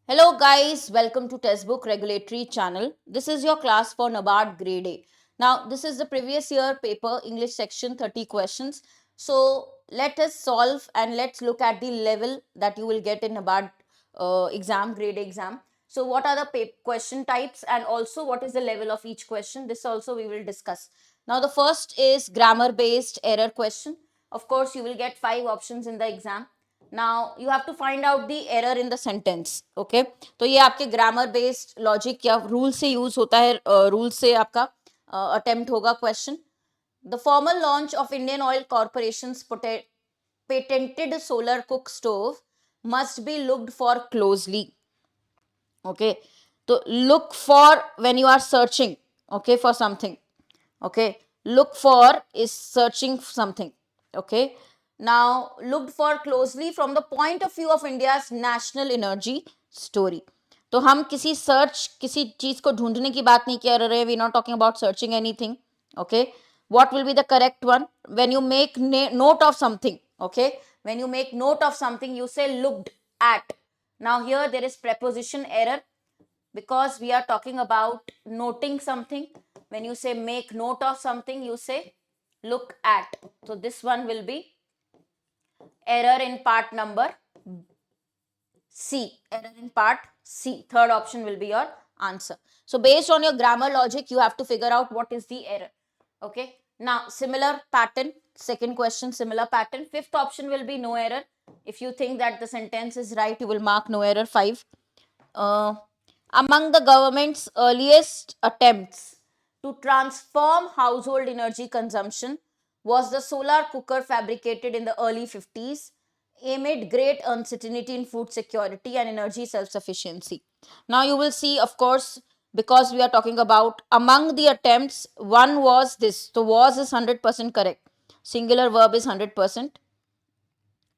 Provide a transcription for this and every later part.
Hello guys, welcome to Textbook Regulatory Channel. This is your class for NABARD Grade A. Now, this is the previous year paper English section 30 questions. So, let us solve and let's look at the level that you will get in NABARD exam, grade A exam. So, what are the question types and also what is the level of each question? This also we will discuss. Now, the first is grammar based error question. Of course, you will get 5 options in the exam. Now you have to find out the error in the sentence. Okay, तो ये आपके grammar based logic या rule से use होता है. Rule से आपका attempt होगा question. The formal launch of Indian Oil Corporation patented solar cook stove must be looked for closely. Okay, so look for when you are searching, okay, for something. Okay, look for is searching something. Okay, now looked for closely from the point of view of India's national energy story. तो हम किसी search किसी चीज को ढूंढने की बात नहीं कर रहे. We not talking about searching anything. Okay, what will be the correct one when you make note of something? Okay, when you make note of something you say looked at. Now here there is preposition error because we are talking about noting something. When you say make note of something, you say look at. So this one will be error in part number C. Error in part C. Third option will be your answer. So based on your grammar logic, you have to figure out what is the error. Okay. Now similar pattern. Second question, similar pattern. Fifth option will be no error. If you think that the sentence is right, you will mark no error. 5. Among the government's earliest attempts to transform household energy consumption was the solar cooker fabricated in the early 50s amid great uncertainty in food security and energy self-sufficiency. Now you will see, of course, because we are talking about among the attempts, one was this. So was is 100% correct. Singular verb is 100%.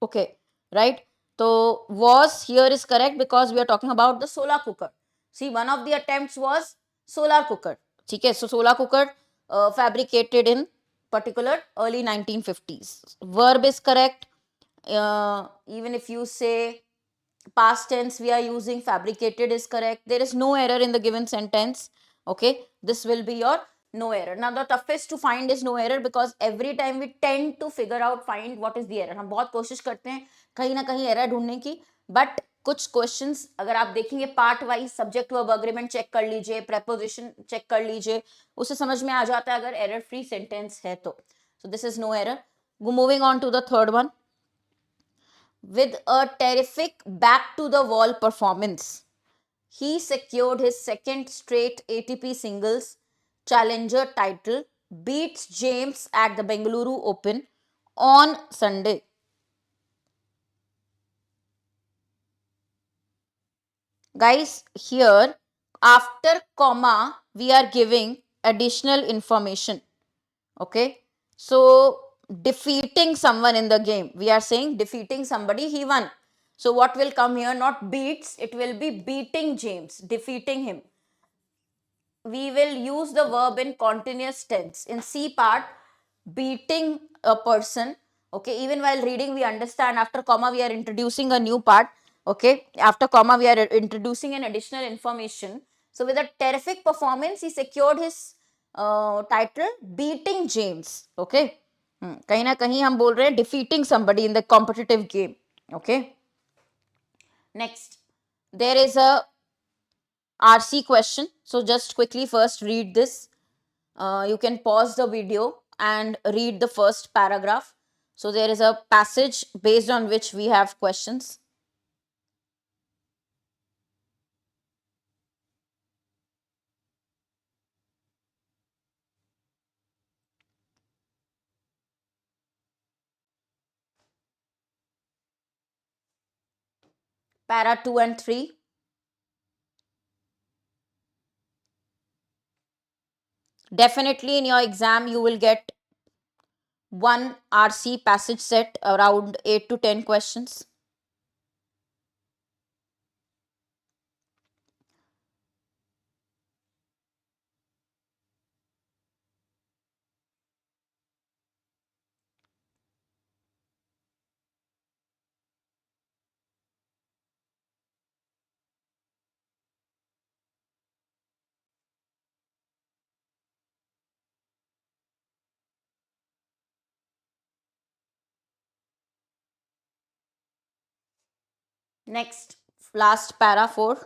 Okay, right? So was here is correct because we are talking about the solar cooker. See, one of the attempts was solar cooker. Okay, so solar cooker fabricated in particular early 1950s. Verb is correct. Even if you say past tense we are using, fabricated is correct. There is no error in the given sentence. Okay, this will be your no error. Now the toughest to find is no error because every time we tend to figure out find what is the error. हम बहुत कोशिश करते हैं कहीं ना कहीं error ढूंढने की, but कुछ क्वेश्चंस अगर आप देखेंगे part wise subject verb agreement check कर लीजिए, प्रेपोजिशन चेक कर लीजिए, उससे समझ में आ जाता है अगर एरर फ्री सेंटेंस है तो. So this is no error. Moving on to the third one. With a terrific back to the wall performance, he secured his second straight ATP singles challenger title, beats James at the Bengaluru Open on Sunday. Guys, here after comma, we are giving additional information. Okay, so defeating someone in the game, we are saying defeating somebody, he won. So what will come here? Not beats, it will be beating James, defeating him. We will use the verb in continuous tense. In C part, beating a person. Okay, even while reading, we understand after comma we are introducing a new part. Okay, after comma we are introducing an additional information. So with a terrific performance, he secured his title, beating James. Okay, कहीं ना कहीं हम बोल रहे हैं defeating somebody in the competitive game. Okay, next there is a RC question. So just quickly first read this. You can pause the video and read the first paragraph. So there is a passage based on which we have questions. Para 2 and 3. Definitely in your exam you will get one RC passage set around 8 to 10 questions. Next, last para 4.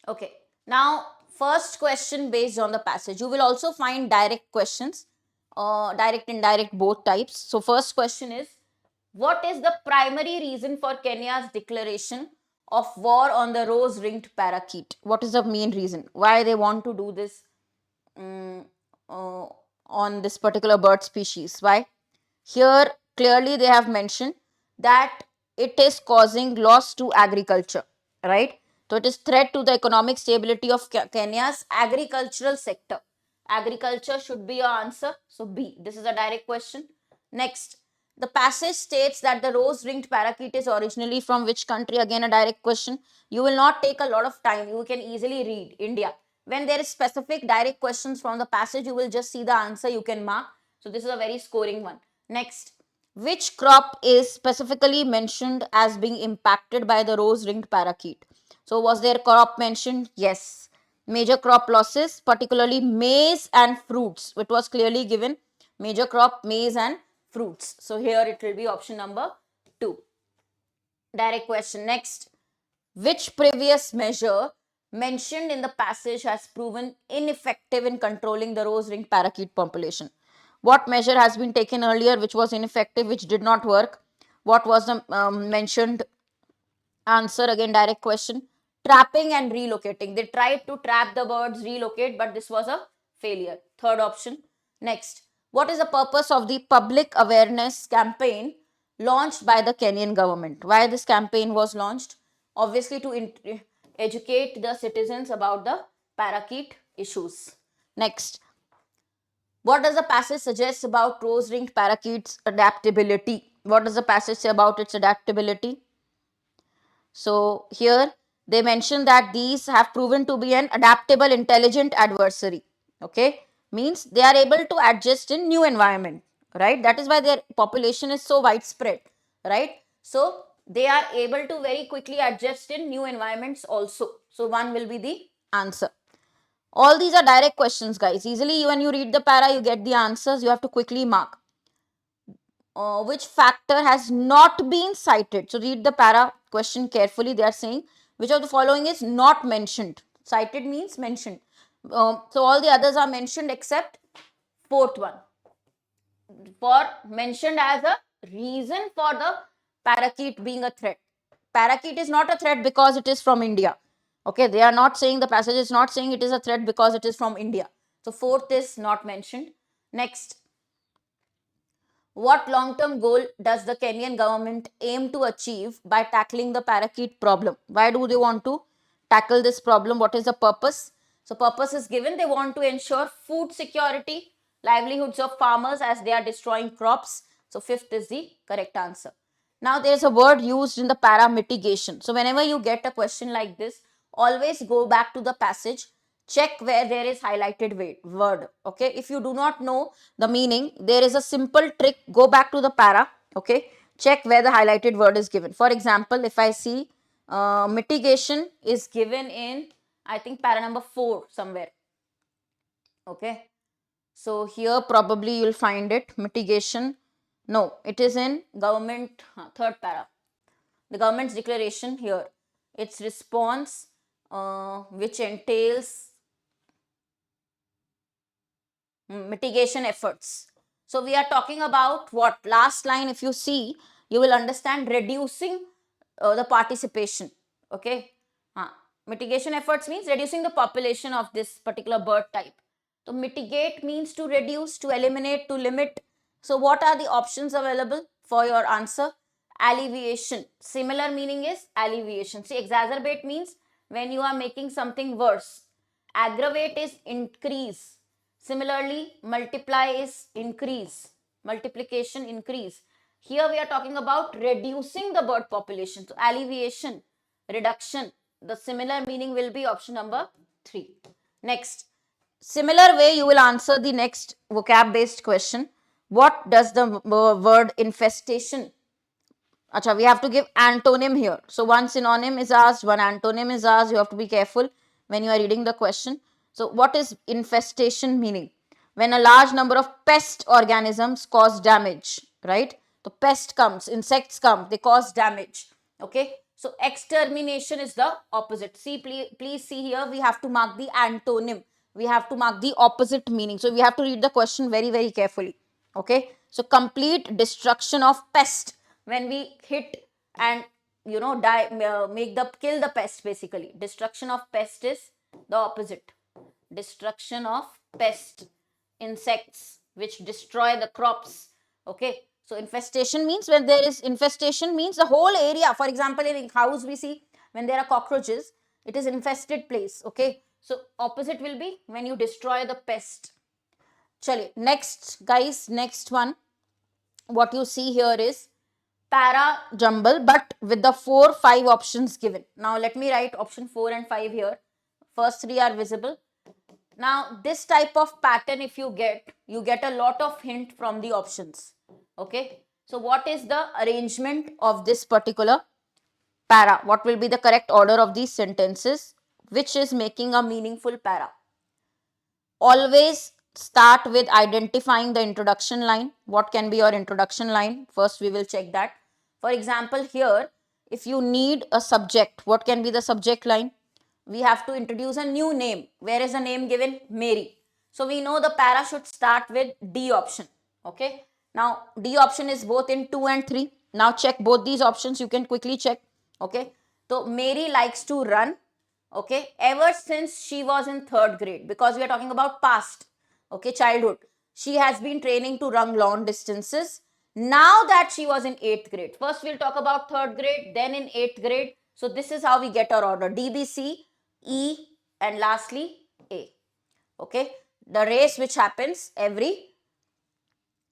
Okay. Now, first question based on the passage. You will also find direct questions, direct, indirect, both types. So, first question is, what is the primary reason for Kenya's declaration of war on the rose-ringed parakeet? What is the main reason? Why they want to do this um, uh, on this particular bird species? Why? Here, clearly they have mentioned that it is causing loss to agriculture, right? So, it is threat to the economic stability of Kenya's agricultural sector. Agriculture should be your answer. So, B. This is a direct question. Next, the passage states that the rose-ringed parakeet is originally from which country? Again, a direct question. You will not take a lot of time. You can easily read India. When there is specific direct questions from the passage, you will just see the answer. You can mark. So, this is a very scoring one. Next, which crop is specifically mentioned as being impacted by the rose-ringed parakeet? So, was there crop mentioned? Yes. Major crop losses, particularly maize and fruits. It was clearly given. Major crop, maize and fruits. So, here it will be option number 2. Direct question. Next, which previous measure mentioned in the passage has proven ineffective in controlling the rose-ringed parakeet population? What measure has been taken earlier which was ineffective, which did not work? What was the mentioned answer? Again, direct question. Trapping and relocating. They tried to trap the birds, relocate, but this was a failure. Third option. Next, what is the purpose of the public awareness campaign launched by the Kenyan government? Why this campaign was launched? Obviously, to educate the citizens about the parakeet issues. Next, what does the passage suggest about rose-ringed parakeets' adaptability? What does the passage say about its adaptability? So here they mention that these have proven to be an adaptable, intelligent adversary. Okay, means they are able to adjust in new environment, right? That is why their population is so widespread, right? So they are able to very quickly adjust in new environments also. So one will be the answer. All these are direct questions, guys. Easily when you read the para, you get the answers. You have to quickly mark. Which factor has not been cited? So read the para question carefully. They are saying which of the following is not mentioned. Cited means mentioned. So all the others are mentioned except fourth one. For mentioned as a reason for the parakeet being a threat. Parakeet is not a threat because it is from India. Okay, they are not saying, the passage is not saying it is a threat because it is from India. So fourth is not mentioned. Next, what long-term goal does the Kenyan government aim to achieve by tackling the parakeet problem? Why do they want to tackle this problem? What is the purpose? So purpose is given. They want to ensure food security, livelihoods of farmers as they are destroying crops. So fifth is the correct answer. Now there is a word used in the para, mitigation. So whenever you get a question like this, always go back to the passage, check where there is highlighted word. Okay, if you do not know the meaning, there is a simple trick. Go back to the para. Okay, check where the highlighted word is given. For example, if I see mitigation is given in, I think, para number 4 somewhere. Okay, so here probably you'll find it, mitigation. No, it is in government, third para, the government's declaration here. Its response, which entails mitigation efforts. So we are talking about what? Last line, if you see, you will understand reducing the participation. Okay. Mitigation efforts means reducing the population of this particular bird type. So mitigate means to reduce, to eliminate, to limit. So what are the options available for your answer? Alleviation. Similar meaning is alleviation. See, exacerbate means when you are making something worse. Aggravate is increase. Similarly, multiply is increase. Multiplication, increase. Here we are talking about reducing the bird population. So alleviation, reduction. The similar meaning will be option number 3. Next, Similar way, you will answer the next vocab based question. What does the word infestation? Acha, we have to give antonym here. So one synonym is asked, one antonym is asked. You have to be careful when you are reading the question. So what is infestation meaning? When a large number of pest organisms cause damage, right? The pest comes, insects come, they cause damage. Okay. So extermination is the opposite. See, please see here, we have to mark the antonym. We have to mark the opposite meaning. So we have to read the question very, very carefully. Okay. So complete destruction of pest, when we hit and die, make the kill the pest. Basically, destruction of pest is the opposite. Destruction of pest, insects which destroy the crops. Okay, so infestation means, when there is infestation means the whole area. For example, in a house we see when there are cockroaches, it is infested place. Okay, so opposite will be when you destroy the pest. Chale, next guys, next one, what you see here is para jumble, but with the 4-5 options given. Now let me write option 4 and 5 here. First 3 are visible. Now this type of pattern, if you get a lot of hint from the options. Okay, so what is the arrangement of this particular para? What will be the correct order of these sentences which is making a meaningful para? Always start with identifying the introduction line. What can be your introduction line? First we will check that. For example, here if you need a subject, what can be the subject line? We have to introduce a new name. Where is the name given? Mary. So we know the para should start with D option. Okay, now D option is both in 2 and 3. Now check both these options, you can quickly check. Okay, so Mary likes to run, okay, ever since she was in 3rd grade, because we are talking about past, okay, childhood. She has been training to run long distances. Now that she was in 8th grade, first we'll talk about 3rd grade, then in 8th grade. So this is how we get our order: DBC, E, and lastly A. Okay, the race which happens every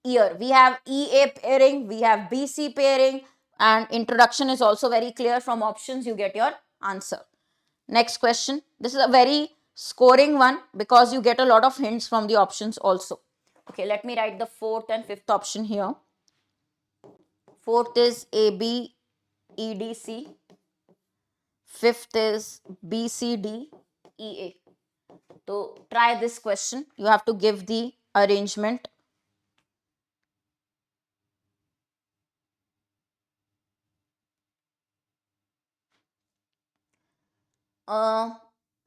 year. We have EA pairing, we have BC pairing, and introduction is also very clear. From options you get your answer. Next question. This is a very scoring one because you get a lot of hints from the options also. Okay, let me write the 4th and 5th option here. 4th is ABEDC. 5th is BCDEA. So try this question. You have to give the arrangement.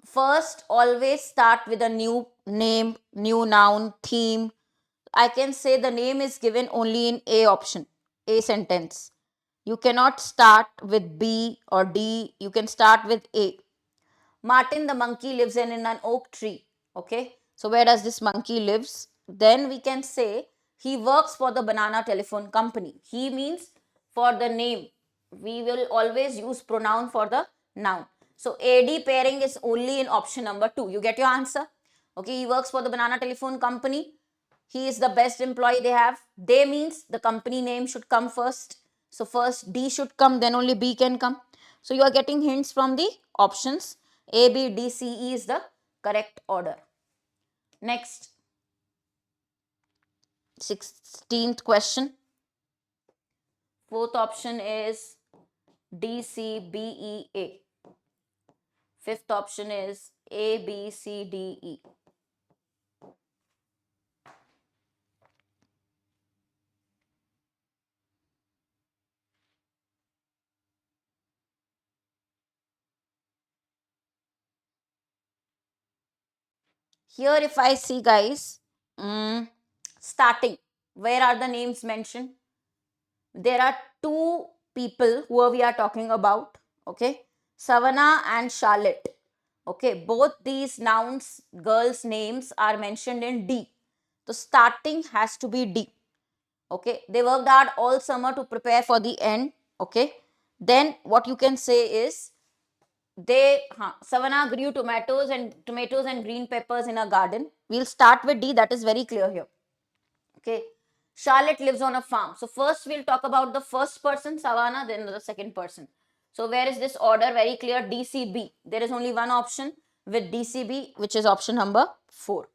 First, always start with a new name, new noun, theme. I can say the name is given only in A option, A sentence. You cannot start with B or D. You can start with A. Martin the monkey lives in an oak tree. Okay, so where does this monkey lives? Then we can say he works for the banana telephone company. He means for the name. We will always use pronoun for the noun. So AD pairing is only in option number 2. You get your answer. Okay, he works for the banana telephone company. He is the best employee they have. They means the company name should come first. So first D should come, then only B can come. So you are getting hints from the options. A, B, D, C, E is the correct order. Next, 16th question. 4th option is D, C, B, E, A. 5th option is A, B, C, D, E. Here if I see guys, starting, where are the names mentioned? There are 2 people who we are talking about. Okay, Savannah and Charlotte. Okay, both these nouns, girls' names are mentioned in D. So starting has to be D. Okay, they worked hard all summer to prepare for the end. Okay, then what you can say is Savannah grew tomatoes and green peppers in a garden. We'll start with D, that is very clear here. Okay, Charlotte lives on a farm. So first we'll talk about the first person, Savannah, then the second person. So where is this order? Very clear, DCB. There is only one option with DCB, which is option number 4.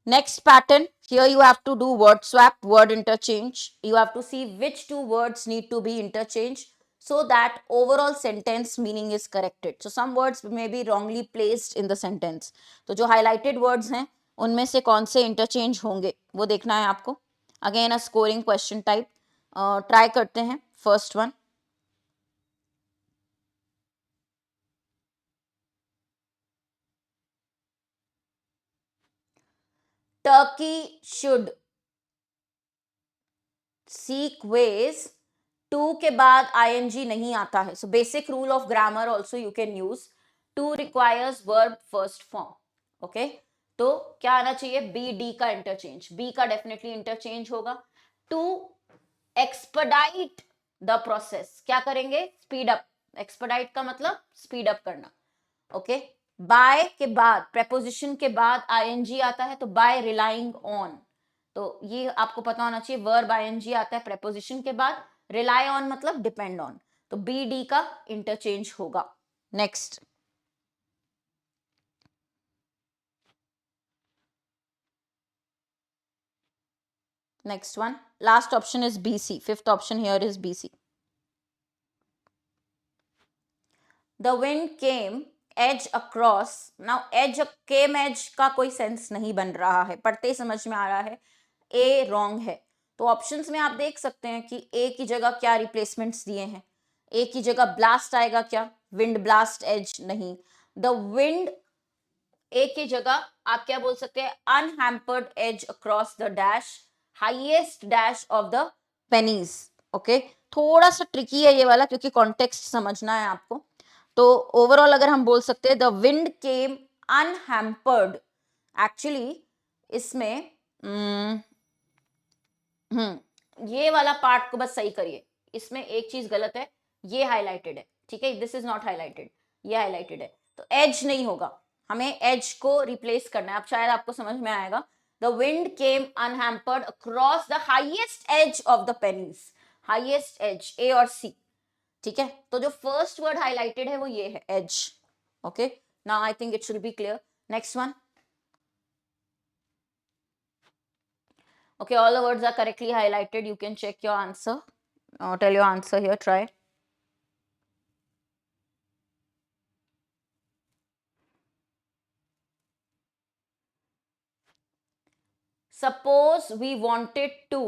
Next pattern, here you have to do word swap, word interchange. You have to see which two words need to be interchanged so that overall sentence meaning is corrected. So some words may be wrongly placed in the sentence. तो जो highlighted words हैं उनमें से कौन से interchange होंगे वो देखना है आपको. Again a scoring question type. Try करते हैं. First one. Turkey should seek ways. To के बाद ing नहीं आता है. So basic rule of grammar also you can use. To requires verb first form. Okay. तो क्या आना चाहिए? बी डी का इंटरचेंज. बी का डेफिनेटली इंटरचेंज होगा. To expedite the process. क्या करेंगे? Speed up. एक्सपर्डाइट का मतलब स्पीड अप करना. ओके. बाय के बाद, प्रेपोजिशन के बाद ing आता है तो बाय रिलाइंग ऑन. तो ये आपको पता होना चाहिए. वर्ब ing आता है प्रेपोजिशन के बाद. रिलाई ऑन मतलब डिपेंड ऑन. तो बी डी का इंटरचेंज होगा. Next. Next one. Last option is BC. Fifth option here is BC. The wind came edge across. Now edge came edge का कोई सेंस नहीं बन रहा है. पढ़ते ही समझ में आ रहा है ए रॉन्ग है. तो ऑप्शंस में आप देख सकते हैं कि ए की जगह क्या रिप्लेसमेंट्स दिए हैं. ए की जगह ब्लास्ट आएगा क्या? विंड ब्लास्ट एज नहीं. द विंड ए की जगह आप क्या बोल सकते हैं? Unhampered edge across the dash highest dash of the pennies. Okay. थोड़ा सा ट्रिकी है ये वाला क्योंकि कॉन्टेक्स्ट समझना है आपको. तो ओवरऑल अगर हम बोल सकते हैं द विंड केम अनहैम्पर्ड. एक्चुअली इसमें ये वाला पार्ट को बस सही करिए. इसमें एक चीज गलत है. ये हाईलाइटेड है. ठीक है. This is not highlighted. ये हाईलाइटेड है. तो एज नहीं होगा. हमें एज को रिप्लेस करना है. अब शायद आपको समझ में आएगा. The wind came unhampered across the highest edge of the pennies. Highest edge A और सी. ठीक है. तो जो फर्स्ट वर्ड हाईलाइटेड है वो ये है age. Okay. Now I think it should be clear. Next one. Okay, all the words are correctly highlighted. You can check your answer. Tell your answer here. Try. Suppose we wanted to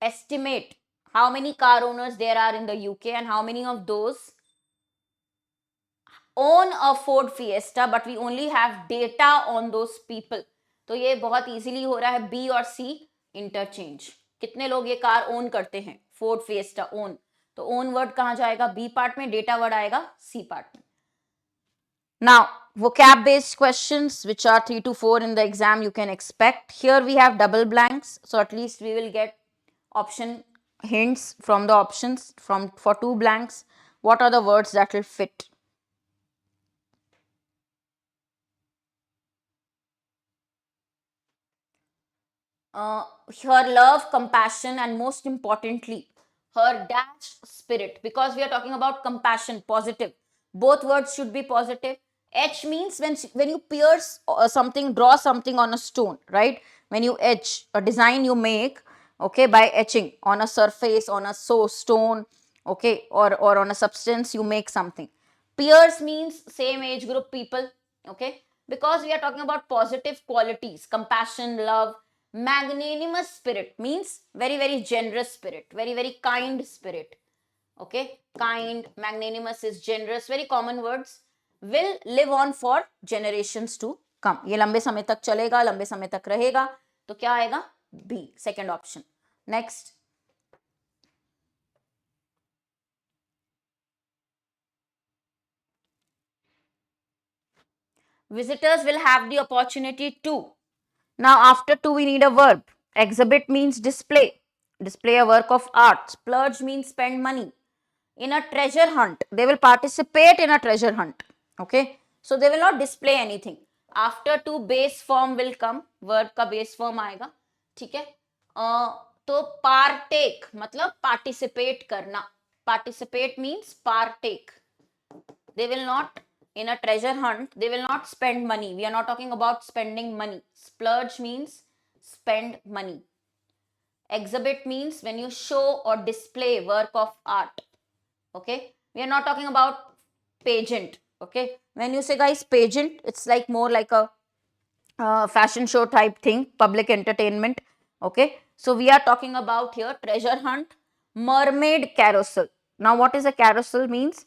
estimate how many car owners there are in the UK and how many of those own a Ford Fiesta, but we only have data on those people. तो ये बहुत easily हो रहा है B और C interchange. कितने लोग ये कार ओन करते हैं? Ford Fiesta own. तो own word कहाँ जाएगा? B part में. data word आएगा C part में. Now, vocab based questions which are 3 to 4 in the exam you can expect. Here we have double blanks. So at least we will get option hints from the options for 2 blanks. What are the words that will fit? Her love, compassion, and most importantly, her dash spirit. Because we are talking about compassion, positive. Both words should be positive. Etch means when you pierce something, draw something on a stone, right? When you etch, a design you make, okay, by etching on a surface, on a stone, okay, or on a substance, you make something. Pierce means same age group people, okay? Because we are talking about positive qualities, compassion, love. Magnanimous spirit means very, very generous spirit, very, very kind spirit. Okay, kind, magnanimous is generous, very common words. Will live on for generations to come. ये लंबे समय तक चलेगा, लंबे समय तक रहेगा. तो क्या आएगा? B, second option. Next. Visitors will have the opportunity to. Now after to we need a verb. Exhibit means display. Display a work of art. Splurge means spend money. In a treasure hunt, they will participate in a treasure hunt. Okay, so they will not display anything. After to base form will come. Verb का base form आएगा. ठीक है. तो partake मतलब participate करना. Participate means partake. they will not, in a treasure hunt, they will not spend money. We are not talking about spending money. Splurge means spend money. Exhibit means when you show or display work of art. Okay, we are not talking about pageant. Okay, when you say guys pageant, it's like more like a fashion show type thing, public entertainment. Okay, so we are talking about here treasure hunt, mermaid carousel. Now what is a carousel means?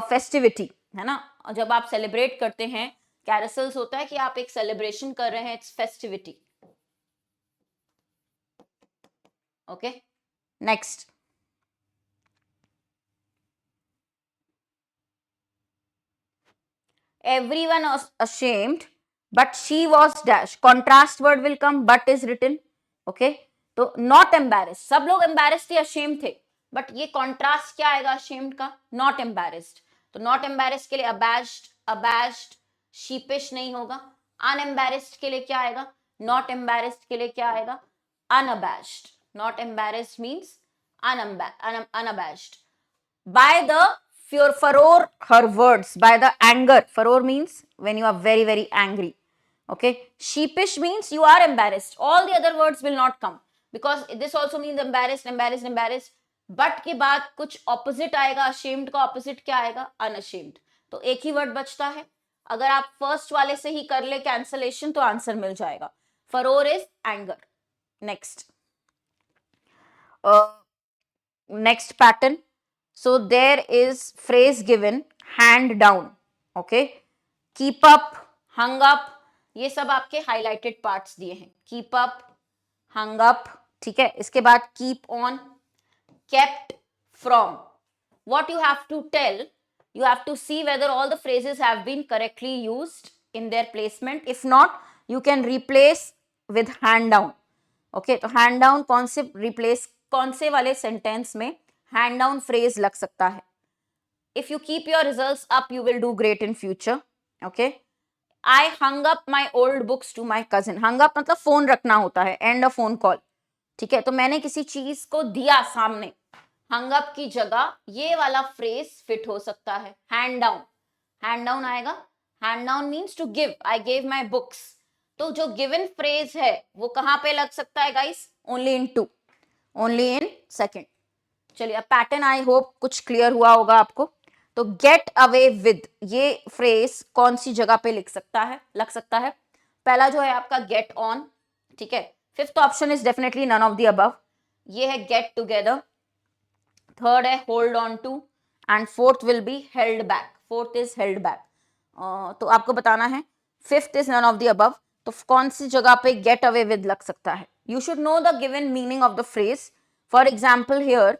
Festivity, है ना? जब आप celebrate करते हैं, carousels होता है कि आप एक celebration कर रहे हैं, it's festivity. Okay, next. Everyone was ashamed, but she was dash. Contrast word will come, but is written. Okay, तो not embarrassed. सब लोग embarrassed थे, ashamed थे, but ये contrast क्या आएगा ashamed का? Not embarrassed. तो not embarrassed के लिए abashed, abashed, sheepish नहीं होगा. Unembarrassed के लिए क्या आएगा? Not embarrassed के लिए क्या आएगा? Unabashed. Not embarrassed means unabashed. By the furor her words, by the anger. Furor means when you are very, very angry. Okay. Sheepish means you are embarrassed. All the other words will not come because this also means embarrassed, embarrassed, embarrassed. But के बाद कुछ opposite आएगा. Ashamed का opposite क्या आएगा? Unashamed. तो एक ही word बचता है. अगर आप first वाले से ही कर ले cancellation तो answer मिल जाएगा. Furor is anger. Next. Next pattern. So there is phrase given hand down. Okay, keep up, hung up, ये सब आपके highlighted parts दिए हैं. Keep up, hung up, ठीक है. इसके बाद keep on, kept from. What you have to tell, you have to see whether all the phrases have been correctly used in their placement. If not, you can replace with hand down. Okay, तो hand down कौन से replace, कौन से वाले sentence में hand down phrase लग सकता है? If you keep your results up, you will do great in future. Okay, I hung up my old books to my cousin. Hung up मतलब फोन रखना होता है, end a phone call. ठीक है, तो मैंने किसी चीज को दिया सामने, hung up की जगह ये वाला phrase fit हो सकता है. Hand down, hand down आएगा. Hand down means to give. I gave my books. तो जो given phrase है वो कहां पे लग सकता है guys? Only in two, only in second. चलिए, अब पैटर्न आई होप कुछ क्लियर हुआ होगा आपको. तो गेट अवे विद, ये फ्रेज कौन सी जगह पे लिख सकता है, लग सकता है? पहला जो है आपका गेट ऑन. ठीक है, fifth option is definitely none of the above. ये है गेट टुगेदर. थर्ड है hold on to and fourth will be held back. Fourth is held back. तो आपको बताना है. Fifth is none of the above. तो कौन सी जगह पे गेट अवे विद लग सकता है? You should know the given meaning of the phrase. For example here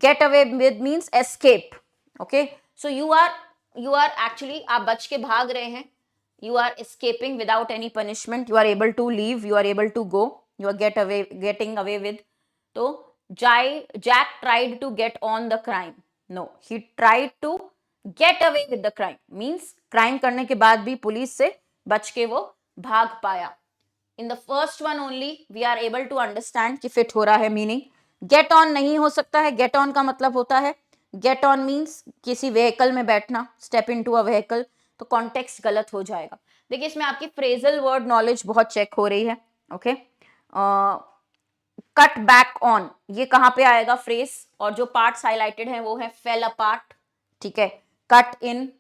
get away with means escape. Okay, so you are actually, आप बच के भाग रहे हैं, you are escaping without any punishment, you are able to leave, you are able to go, you are getting away with. तो Jack tried to get on the crime. No, he tried to get away with the crime means crime करने के बाद भी police से बच के वो भाग पाया. In the first one only we are able to understand कि fit हो रहा है meaning. गेट ऑन नहीं हो सकता है. गेट ऑन का मतलब होता है, गेट ऑन मीन्स किसी व्हीकल में बैठना, स्टेप इनटू अ व्हीकल. तो कॉन्टेक्स्ट गलत हो जाएगा. देखिए इसमें आपकी फ्रेजल वर्ड नॉलेज बहुत चेक हो रही है. ओके, कट बैक ऑन, ये कहां पे आएगा फ्रेज? और जो पार्ट्स हाईलाइटेड हैं वो है फेल अपार्ट. ठीक है, cut in,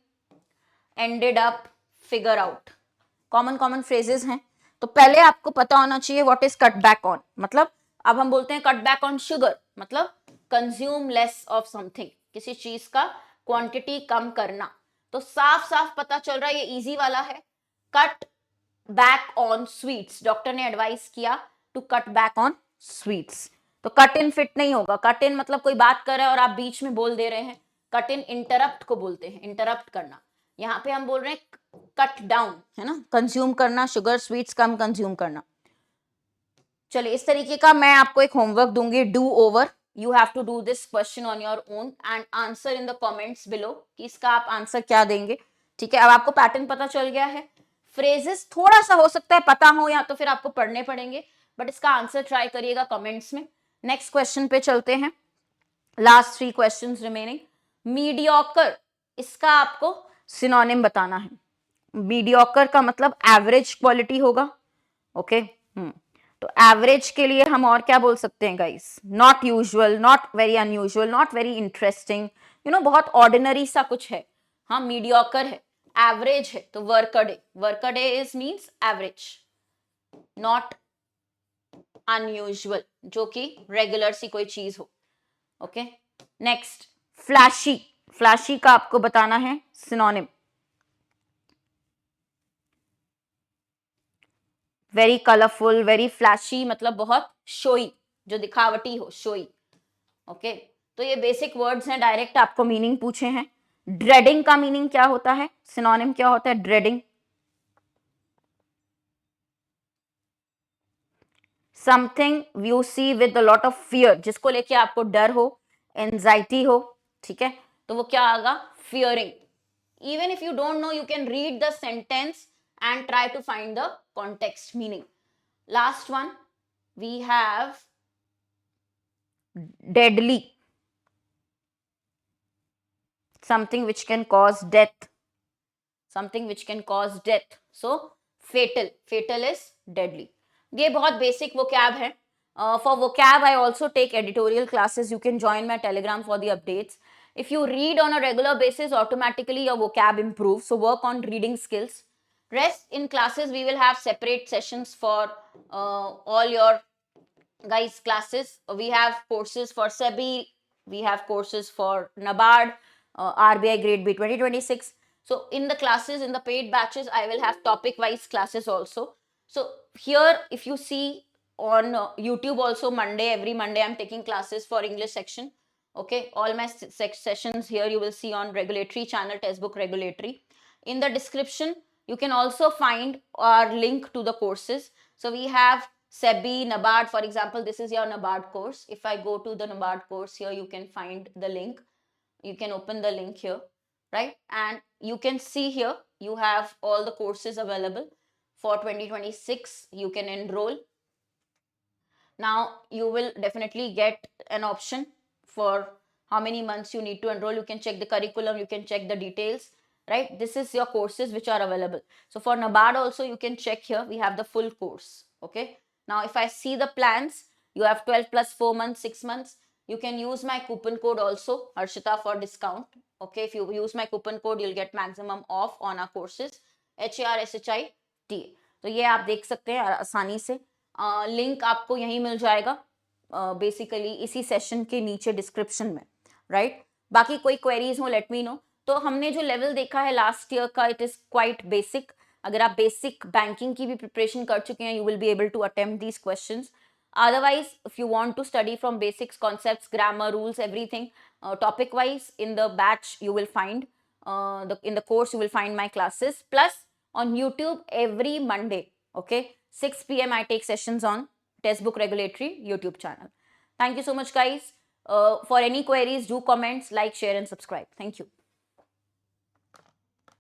ended up, figure out. Common phrases हैं. तो पहले आपको पता होना चाहिए what is cut back on. मतलब अब हम बोलते हैं कट बैक ऑन शुगर, मतलब कंज्यूम लेस ऑफ समथिंग, किसी चीज का क्वांटिटी कम करना. तो साफ साफ पता चल रहा है ये इजी वाला है. Cut back on sweets, doctor ने एडवाइस किया to cut back on sweets. तो कट इन फिट नहीं होगा. कट इन मतलब कोई बात कर रहा है और आप बीच में बोल दे रहे हैं. कट इन इंटरप्ट को बोलते हैं, इंटरप्ट करना. यहाँ पे हम बोल रहे हैं कट डाउन, है ना, कंज्यूम करना, शुगर स्वीट्स कम कंज्यूम करना. चलिए, इस तरीके का मैं आपको एक होमवर्क दूंगी, do over. You have to do this question on your own and answer in the comments below कि इसका आप आंसर क्या देंगे. ठीक है, अब आपको पैटर्न पता चल गया है. फ्रेजेस थोड़ा सा हो सकता है पता हो या तो फिर आपको पढ़ने पड़ेंगे, बट इसका आंसर ट्राई करिएगा कमेंट्स में. नेक्स्ट क्वेश्चन पे चलते हैं. Last 3 questions remaining. मीडियोकर, इसका आपको सिनोनिम बताना है। मीडियोकर का मतलब एवरेज क्वालिटी होगा, ओके। तो एवरेज के लिए हम और क्या बोल सकते हैं guys? Not usual, not very unusual, not very interesting, बहुत ऑर्डिनरी सा कुछ है। हाँ, मीडियोकर है, एवरेज है, तो Workday, Workday is means average, not unusual, जो कि रेगुलर सी कोई चीज हो, ओके। नेक्स्ट, फ्लैशी, फ्लैशी का आपको बताना है synonym. Very colourful, very flashy मतलब बहुत शोई, जो दिखावटी हो, शोई, ओके। तो ये बेसिक वर्ड्स हैं, डायरेक्ट आपको मीनिंग पूछे हैं। ड्रेडिंग का मीनिंग क्या होता है? सिनोनिम क्या होता है dreading? Something you see with a lot of fear, जिसको लेके आपको डर हो, एंजाइटी हो, ठीक है, तो वो क्या आएगा? Fearing. Even if you don't know, you can read the sentence and try to find the context meaning. Last one, we have deadly, something which can cause death, something which can cause death. So fatal, fatal is deadly. ये बहुत basic vocab है. For vocab I also take editorial classes. You can join my telegram for the updates. If you read on a regular basis, automatically your vocab improves, so work on reading skills. Rest in classes, we will have separate sessions for all your guys classes. We have courses for SEBI, we have courses for NABARD, RBI Grade B 2026. So in the classes, in the paid batches, I will have topic wise classes also. So here, if you see on YouTube also, Monday, every Monday I'm taking classes for English section. Okay, all my sessions here you will see on regulatory channel, textbook regulatory. In the description, you can also find our link to the courses. So we have SEBI, NABARD, for example, this is your NABARD course. If I go to the NABARD course here, you can find the link. You can open the link here, right? And you can see here, you have all the courses available for 2026. You can enroll. Now, you will definitely get an option for how many months you need to enroll. You can check the curriculum, you can check the details, right? This is your courses which are available. So for NABARD also, you can check here, we have the full course, okay? Now, if I see the plans, you have 12 plus 4 months, 6 months. You can use my coupon code also, Harshita, for discount, okay? If you use my coupon code, you'll get maximum off on our courses, HARSHIT. तो ये आप देख सकते हैं आसानी से. Link आपको यहीं मिल जाएगा बेसिकली इसी सेशन के नीचे डिस्क्रिप्शन में, राइट? बाकी कोई क्वेरीज हो, लेट मी नो. तो हमने जो लेवल देखा है लास्ट ईयर का, इट इज क्वाइट बेसिक. अगर आप बेसिक बैंकिंग की भी प्रिपरेशन कर चुके हैं, you will be able to attempt these questions. Otherwise, if you want to study from basics, concepts, grammar, rules, everything, topic wise, in the batch you will find, in the course you will find my classes. Plus on YouTube every Monday, okay, 6 p.m. I take sessions on Textbook Regulatory YouTube channel. Thank you so much, guys. For any queries, do comments, like, share, and subscribe. Thank you.